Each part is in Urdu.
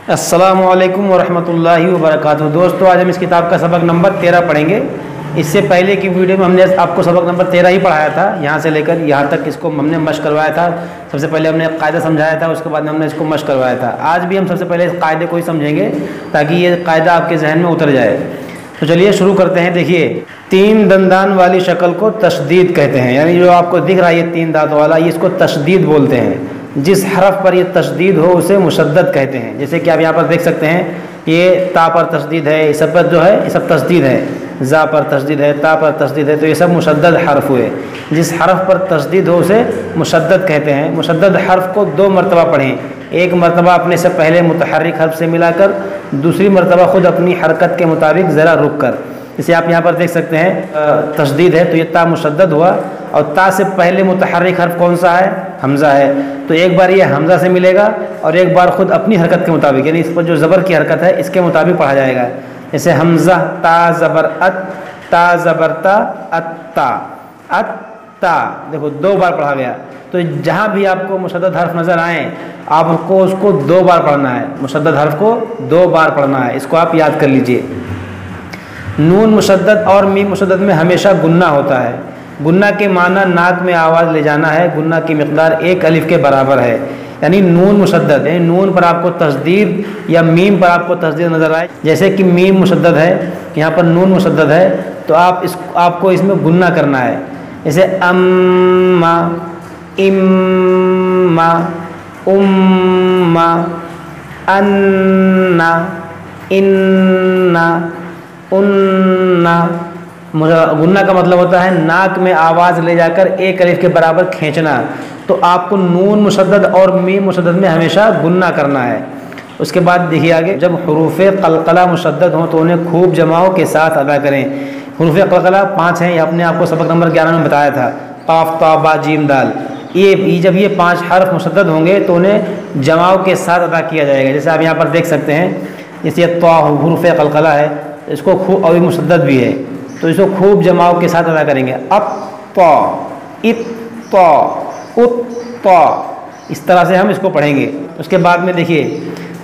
السلام علیکم ورحمۃ اللہ وبرکاتہ۔ دوستو آج ہم اس کتاب کا سبق نمبر 13 پڑھیں گے۔ اس سے پہلے کی ویڈیو میں ہم نے آپ کو سبق نمبر 13 ہی پڑھایا تھا، یہاں سے لے کر یہاں تک اس کو ہم نے مشق کروایا تھا۔ سب سے پہلے ہم نے قاعدہ سمجھایا تھا، اس کے بعد ہم نے اس کو مشق کروایا تھا۔ آج بھی ہم سب سے پہلے اس قاعدے کو ہی سمجھیں گے تاکہ یہ قاعدہ آپ کے ذہن میں اتر جائے۔ تو چلیے شروع کرتے ہیں۔ دیکھیے، 3 دندان والی شکل کو تشدید کہتے ہیں، یعنی جو آپ کو دکھ رہا ہے یہ 3 دانت والا، یہ اس کو تشدید بولتے ہیں۔ جس حرف پر یہ تشدید ہو اسے مشدد کہتے ہیں۔ جیسے کہ آپ یہاں پر دیکھ سکتے ہیں، یہ تا پر تشدید ہے، یہ سب پر جو ہے یہ سب تشدید ہے، زا پر تشدید ہے، تا پر تشدید ہے، تو یہ سب مشدد حرف ہوئے۔ جس حرف پر تشدید ہو اسے مشدد کہتے ہیں۔ مشدد حرف کو 2 مرتبہ پڑھیں، ایک مرتبہ اپنے سے پہلے متحرک حرف سے ملا کر، دوسری مرتبہ خود اپنی حرکت کے مطابق ذرا رک کر۔ جسے آپ یہاں پر دیکھ سکتے ہیں تشدید ہے تو یہ تا مشدد ہوا، اور تا سے پہلے متحرک حرف کون سا ہے؟ حمزہ ہے، تو ایک بار یہ حمزہ سے ملے گا اور ایک بار خود اپنی حرکت کے مطابق، یعنی اس پر جو زبر کی حرکت ہے اس کے مطابق پڑھا جائے گا۔ جیسے حمزہ تا زبر ات، تا زبر تا، ات تا، ات تا، دیکھو 2 بار پڑھا گیا۔ تو جہاں بھی آپ کو مشدد حرف نظر آئیں آپ کو اس کو 2 بار پڑھنا ہے، مشدد حرف کو 2 بار پڑھنا ہے، اس کو آپ یاد کر لیجئے۔ نون مشدد اور میم مشدد میں ہمیشہ گنہ ہوتا ہے۔ گنہ کے معنی ناک میں آواز لے جانا ہے، گنہ کی مقدار 1 الف کے برابر ہے، یعنی نون مشدد ہے، نون پر آپ کو تشدید یا میم پر آپ کو تشدید نظر آئے، جیسے کہ میم مشدد ہے، یہاں پر نون مشدد ہے، تو آپ کو اس میں گنہ کرنا ہے۔ جیسے اما، اما، اما، انا، انا، انا۔ گنہ کا مطلب ہوتا ہے ناک میں آواز لے جا کر 1 الف کے برابر کھینچنا، تو آپ کو نون مشدد اور میم مشدد میں ہمیشہ گنہ کرنا ہے۔ اس کے بعد دیکھیے آگے، جب حروف قلقلہ مشدد ہوں تو انہیں خوب جماؤ کے ساتھ ادا کریں۔ حروف قلقلہ 5 ہیں، یہ ہم نے آپ کو سبق نمبر 11 میں بتایا تھا، قاف تا با جیم دال۔ جب یہ 5 حرف مشدد ہوں گے تو انہیں جماؤ کے ساتھ ادا کیا جائے گا۔ جیسے آپ یہاں پر دیکھ سکتے ہیں، جیسے یہ طا حروف قلقلہ ہے، اس کو خوب، اور مشدد بھی ہے تو اس کو خوب جماؤ کے ساتھ ادا کریں گے۔ اب طا، ات طا، ات طا، اس طرح سے ہم اس کو پڑھیں گے۔ اس کے بعد میں دیکھیے،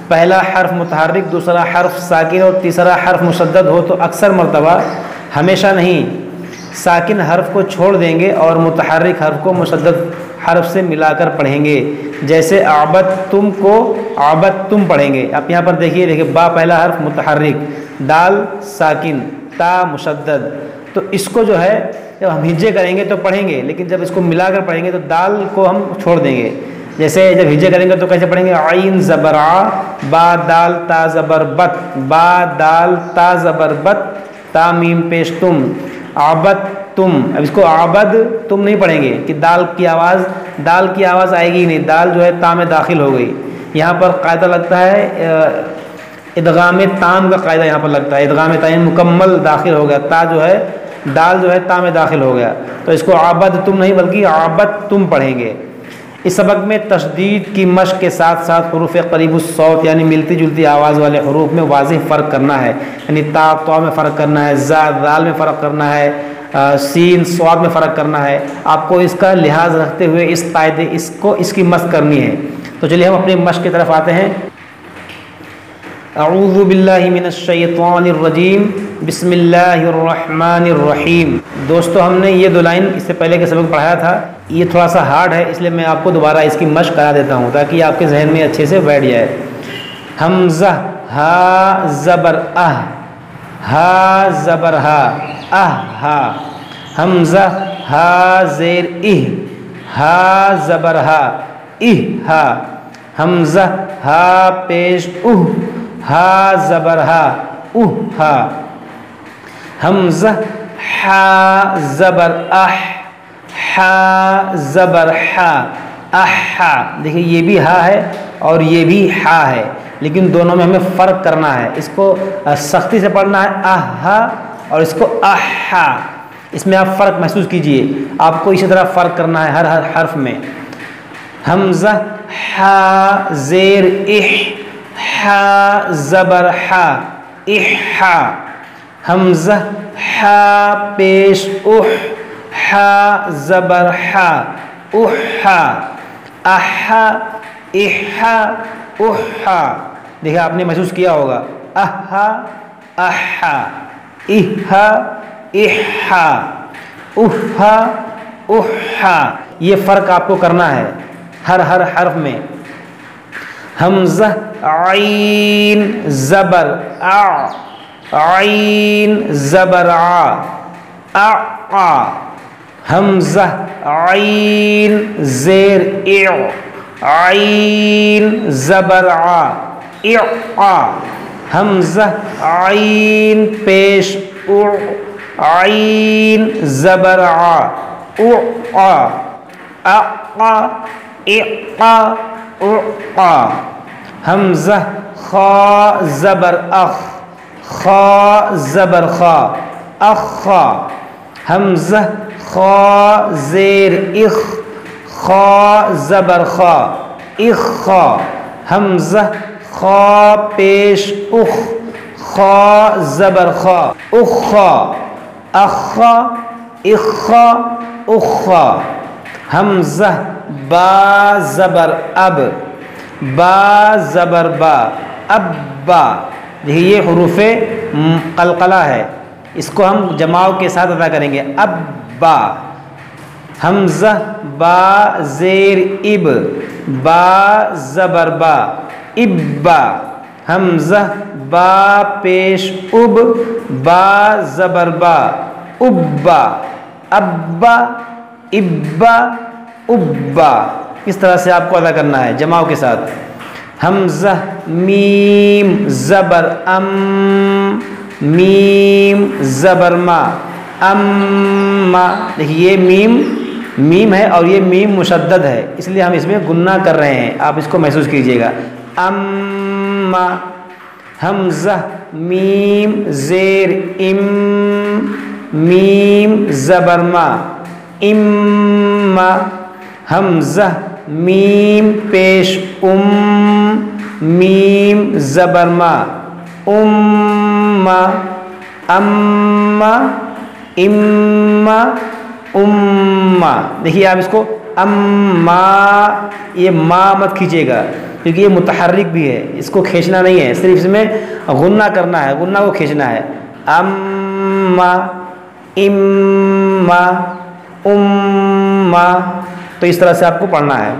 پہلا حرف متحرک، دوسرا حرف ساکن اور تیسرا حرف مشدد ہو تو اکثر مرتبہ، ہمیشہ نہیں، ساکن حرف کو چھوڑ دیں گے اور متحرک حرف کو مشدد حرف سے ملا کر پڑھیں گے۔ جیسے عبدتم کو عبدتم پڑھیں گے۔ آپ یہاں پر دیکھیے با پہلا حرف متحرک، دال ساکن، تا مشدد، تو اس کو جو ہے جب ہم ہجے کریں گے تو پڑھیں گے، لیکن جب اس کو ملا کر پڑھیں گے تو دال کو ہم چھوڑ دیں گے۔ جیسے جب ہجے کریں گے تو کیسے پڑھیں گے؟ عین زبر ع، با دال تا زبر بت، با دال تا زبر بت، تا میم پیش تم، عبد تم۔ اب اس کو عبد تم نہیں پڑھیں گے کہ دال کی آواز آئے گی نہیں، دال جو ہے تا میں داخل ہو گئی۔ یہاں پر قاعدہ لگتا ہے ادغام تام کا قاعدہ یہاں پر لگتا ہے، ادغام تام مکمل داخل ہو گیا، تا جو ہے دال جو ہے تا میں داخل ہو گیا، تو اس کو عبد تم نہیں بلکہ عبد تم پڑھیں گے۔ اس سبق میں تشدید کی مشق کے ساتھ ساتھ حروف قریب الصوت یعنی ملتی جلتی آواز والے حروف میں واضح فرق کرنا ہے، یعنی تا طا میں فرق کرنا ہے، زا ذال میں فرق کرنا ہے، سین صاد میں فرق کرنا ہے۔ آپ کو اس کا لحاظ رکھتے ہوئے اس قاعدے اس کی مشق کرنی ہے۔ تو چلیے ہم اپنی مشق کی طرف آتے ہیں۔ اعوذ باللہ من الشیطان الرجیم، بسم اللہ الرحمن الرحیم۔ دوستو ہم نے یہ 2 لائن اس سے پہلے کے سبق پڑھایا تھا، یہ تھوڑا سا ہارڈ ہے، اس لیے میں آپ کو دوبارہ اس کی مشق کرا دیتا ہوں تاکہ آپ کے ذہن میں اچھے سے بیٹھ جائے۔ حمزہ ہا زبر اہ، ہا زبر ہا، اہ ہا۔ حمزہ ہا زیر اہ، ہا زبر ہا، اہ ہا۔ حمزہ ہا پیش اہ، ہا زبر ہا، اہ ہا۔ حمزہ ہا زبر اح، ہا زبر ہا، احا۔ دیکھیے یہ بھی ہا ہے اور یہ بھی ہا ہے، لیکن دونوں میں ہمیں فرق کرنا ہے، اس کو سختی سے پڑھنا ہے احا اور اس کو احا، اس میں آپ فرق محسوس کیجئے، آپ کو اسی طرح فرق کرنا ہے ہر حرف میں۔ حمزہ ہا زیر اح، ہا زبر ہا، احا۔ حمزہ ہا پیش اح، ہا زبر ہا، احا۔ احا، احا، احا۔ دیکھیں آپ نے محسوس کیا ہوگا، اہا احا، اہا احا، احا احا، یہ فرق آپ کو کرنا ہے ہر حرف میں۔ حمزہ عین زبر ع، عین زبر ع، ع، حمزہ عین زیر اع، عین زبر ع، اع، حمزہ عین پیش اع، عین زبر ع، اع، اع، اع، اع، حمزہ خا زبر اخ، خا زبر خا، اخا، حمزہ خا زیر اخ، خا زبر خا، اخا، حمزہ خا پیش اخ، خا زبر خا، اخا، اخا، اخا، اخا، حمزہ با زبر اب، با زبر با، ابا، دیکھیے یہ حروف قلقلہ ہے، اس کو ہم جماؤ کے ساتھ ادا کریں گے، ابا، حمزہ با زیر اب، با زبر با، ابا، حمزہ با پیش اب، با زبر با، ابا، ابا، ابا، ابا، اس طرح سے آپ کو ادا کرنا ہے جماؤ کے ساتھ۔ حمزہ میم زبر ام، میم زبر ما، اما، دیکھیے یہ میم ہے اور یہ میم مشدد ہے، اس لیے ہم اس میں گنہ کر رہے ہیں، آپ اس کو محسوس کیجئے گا، اما، حمزہ میم زیر ام، میم زبر ما، اما، حمزہ میم پیش میم زبر ما، اما، اما، اما، اما، دیکھیے آپ اس کو اما، یہ ما مت کھینچے گا کیونکہ یہ متحرک بھی ہے، اس کو کھینچنا نہیں ہے، صرف اس میں غنہ کرنا ہے، غنہ کو کھینچنا ہے، اما، اما، اما، تو اس طرح سے آپ کو پڑھنا ہے۔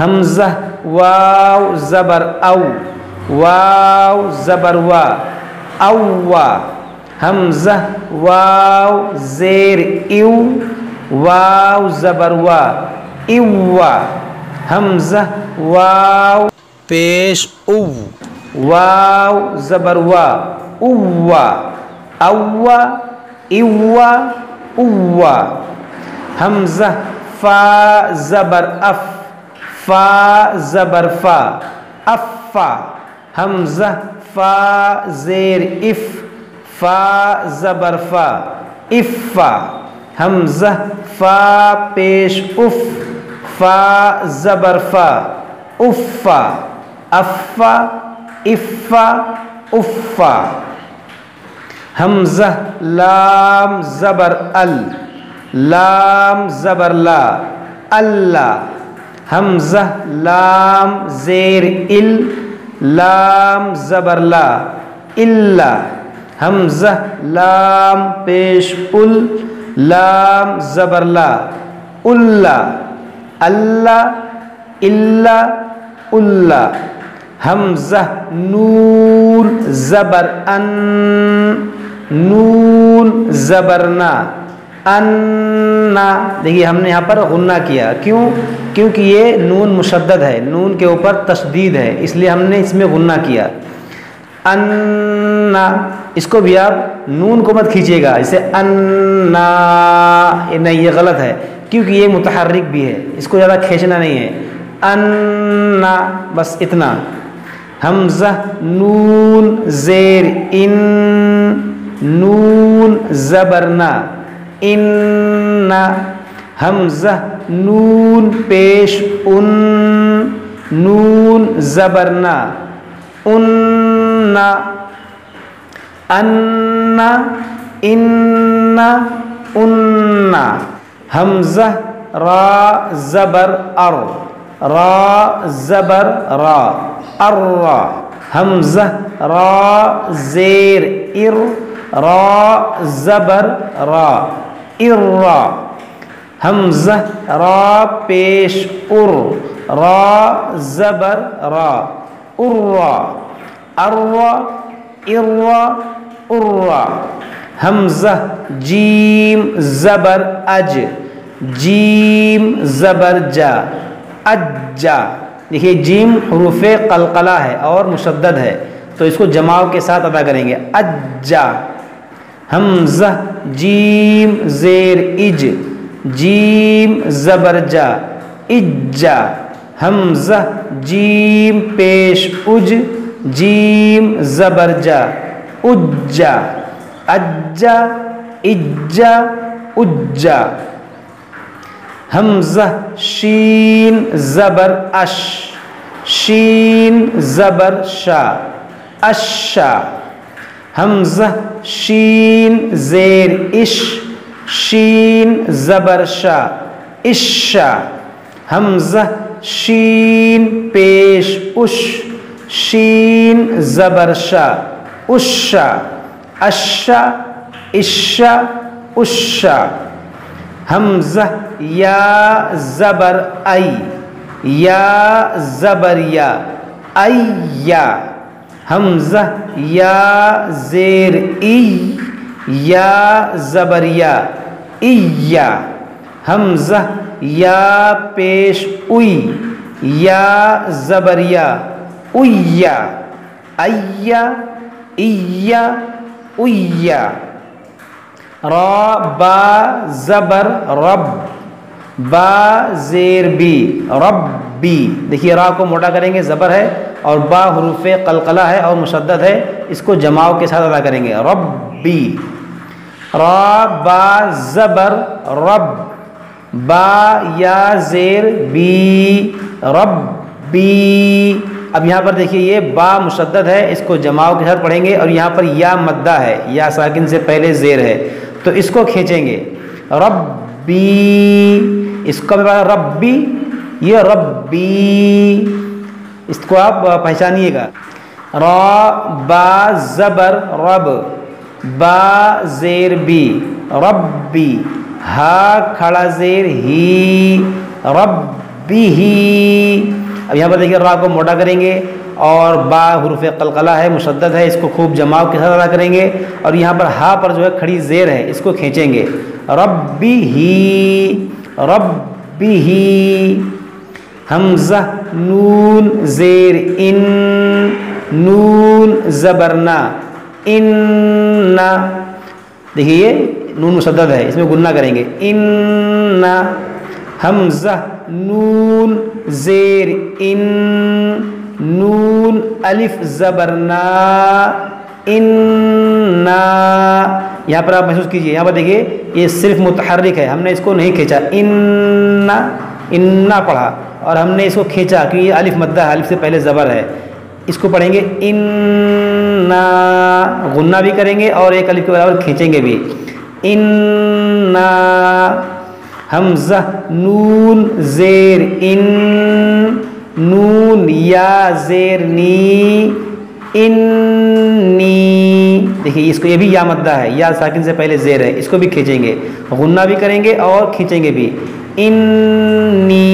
حمزہ واو زبر او، واو زبر وا، اوا، حمزہ واو زیر ایو، واو زبر وا، ایوا، حمزہ واو پیش او، واو زبر وا، اوا، اوا، ایوا، اوا، حمزہ فا زبر اف، فا زبر فا، افا، حمزہ فا زیر اف، فا زبر فا، افا، حمزہ فا پیش اف، فا زبر فا، افا، افا، افا، افا، حمزہ لام زبر ال، لام زبر لا، اللہ، حمزہ لام زیر ال، لام زبر لا، الا، حمزہ لام پیش ال، لام زبر لا، اللہ، اللہ، الا، اللہ، حمزہ نون زبر ان، نون زبر نا، انا، دیکھیے ہم نے یہاں پر غنہ کیا، کیونکہ یہ نون مشدد ہے، نون کے اوپر تشدید ہے، اس لیے ہم نے اس میں غنہ کیا، انا، اس کو بھی آپ نون کو مت کھینچیے گا، اسے انا، نہیں یہ غلط ہے کیونکہ یہ متحرک بھی ہے، اس کو زیادہ کھینچنا نہیں ہے، انا، بس اتنا، حمزہ نون زیر ان، نون زبرنا، ان، حمزہ نون پیش ان، نون زبرنا، ان، ان، ان، ان، حمزہ را زبر ار، را زبر را، الرا حمزہ را زیر ار را زبر را ارا حمزہ را پیش ار را زبر را ارا ارا ارا ارا حمزہ جیم زبر اج جیم زبر جا اجا. دیکھیے جیم حروف قلقلہ ہے اور مشدد ہے تو اس کو جماع کے ساتھ ادا کریں گے. اجا حمزہ جیم زیر اج جیم زبر جا اجا حمزہ جیم پیش اج جیم زبر جا اجا اجا اجا اجا حمزہ شین زبر اش شین زبر شا اشا حمزہ شین زیر اش شین زبر شا اشا حمزہ شین پیش اش شین زبر شا اشا اشا اشا اشا حمزہ یا زبر ای یا زبر یا ایا حمزہ یا زیر ای یا زبر یا ایا حمزہ یا پیش اوئی یا زبر یا اویا ایا ایا اویا را با زبر رب با زیر بی ربی. دیکھیے را کو موٹا کریں گے زبر ہے اور با حروف قلقلہ ہے اور مشدد ہے اس کو جماع کے ساتھ ادا کریں گے. ربی را با زبر رب با یا زیر بی ربی. اب یہاں پر دیکھیے یہ با مشدد ہے اس کو جماع کے ساتھ پڑھیں گے اور یہاں پر یا مدہ ہے یا ساکن سے پہلے زیر ہے تو اس کو کھینچیں گے. ربی اس کو ربی یہ ربی اس کو آپ پہچانیے گا. را با زبر رب با زیر بی ربی ہا کھڑا زیر ہی ربی ہی. اب یہاں پر دیکھیے را کو موٹا کریں گے اور با حروف قلقلہ ہے مشدد ہے اس کو خوب جماع کے ساتھ ادا کریں گے اور یہاں پر ہا پر جو ہے کھڑی زیر ہے اس کو کھینچیں گے. ربی ہی ربی ہی حمزہ نون زیر ان نون زبرنا ان. دیکھیے نون مشدد ہے اس میں گنہ کریں گے. ان حمزہ نون زیر ان نون الف زبرنا ان. یہاں پر آپ محسوس کیجئے یہاں پر دیکھیے یہ صرف متحرک ہے ہم نے اس کو نہیں کھینچا ان پڑھا اور ہم نے اس کو کھینچا کیونکہ یہ الف مدہ ہے الف سے پہلے زبر ہے اس کو پڑھیں گے ان. غنہ بھی کریں گے اور ایک الف کے برابر کھینچیں گے بھی. ان حمزہ نون زیر ان نون یا زیر نی انی. دیکھیے اس کو یہ بھی یا مدہ ہے یا ساکن سے پہلے زیر ہے اس کو بھی کھینچیں گے غنہ بھی کریں گے اور کھینچیں گے بھی. انی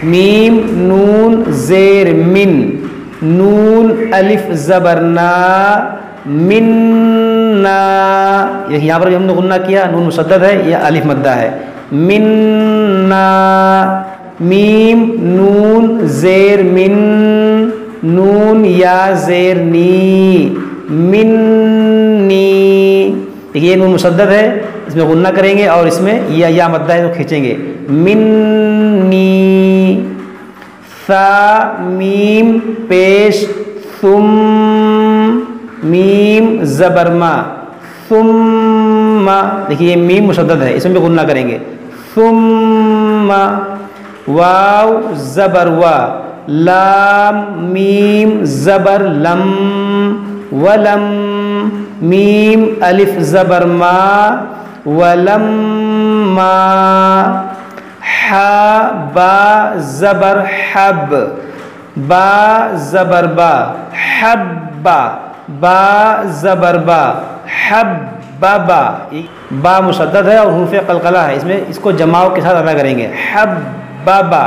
میم نون زیر من نون الف زبرنا مننا. یہاں پر بھی ہم نے غنہ کیا نون مشدد ہے یہ الف مدہ ہے. مننا میم نون زیر من نون یا زیر نی منی. دیکھیے نون مشدد ہے اس میں غنہ کریں گے اور اس میں یا مدہ ہے تو کھینچیں گے. منی ثا میم پیش ثم میم زبرما ثم. دیکھیے میم مشدد ہے اس میں بھی غنہ کریں گے. ثم واو زبر وا لام میم زبر لم ولم میم الف زبر ما ولما. حا با زبر حب با زبر با، حبا، با زبر با، حببا، با مشدد ہے اور حروف قلقلہ ہے، اس کو جماع کے ساتھ ادا کریں گے، حببا،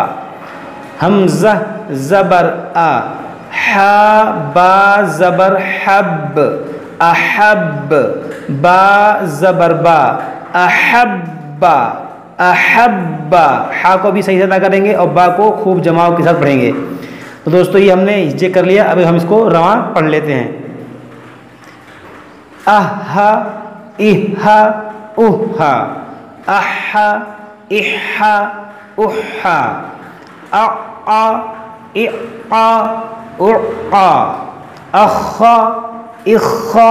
حمزہ زبر آ، حا با زبر حب، احب، با زبر با، احبا، احبا، حا کو بھی صحیح سے ادا کریں گے اور با کو خوب جماع کے ساتھ پڑھیں گے۔ تو دوستو یہ ہم نے ہجے کر لیا، اب ہم اس کو رواں پڑھ لیتے ہیں۔ اہا، اہا، اہا، احا، احا، احا، اعا، اعا، اعا، اخا، اخا،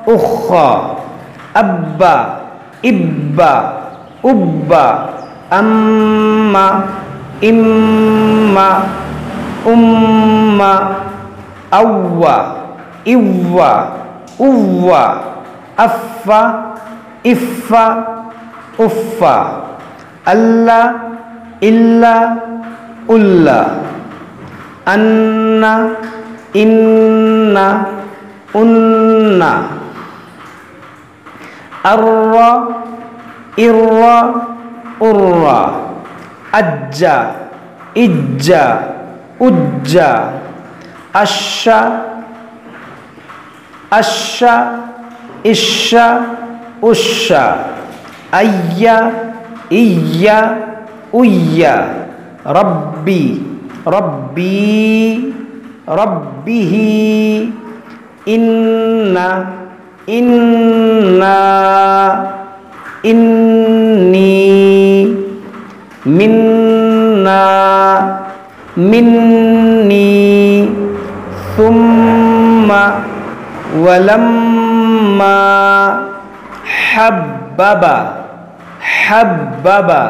اخا، ابا، ابا، ابا، اما، اما، اما، اوا، اوا، اوا، افا، افا، افا، اللہ، الا، الا، انا، انا، انا، ارا، ارا، ارا، اجا، اجا، اجا، اشا، اشا، اشا، اشا، ایا، ایا، ایا، ربی، ربی، ربه، انا، انا، انی، منا، منی، ثم، ولما، حببا، حببا،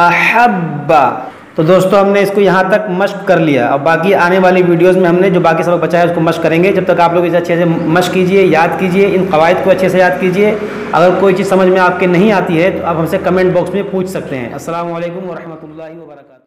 احبا۔ تو دوستو ہم نے اس کو یہاں تک مشق کر لیا، اور باقی آنے والی ویڈیوز میں ہم نے جو باقی سبق بچایا اس کو مشق کریں گے۔ جب تک آپ لوگ اسے اچھے سے مشق کیجئے، یاد کیجئے، ان قواعد کو اچھے سے یاد کیجئے۔ اگر کوئی چیز سمجھ میں آپ کے نہیں آتی ہے تو آپ ہم سے کمنٹ باکس میں پوچھ سکتے ہیں۔ السلام علیکم ورحمۃ اللہ وبرکاتہ۔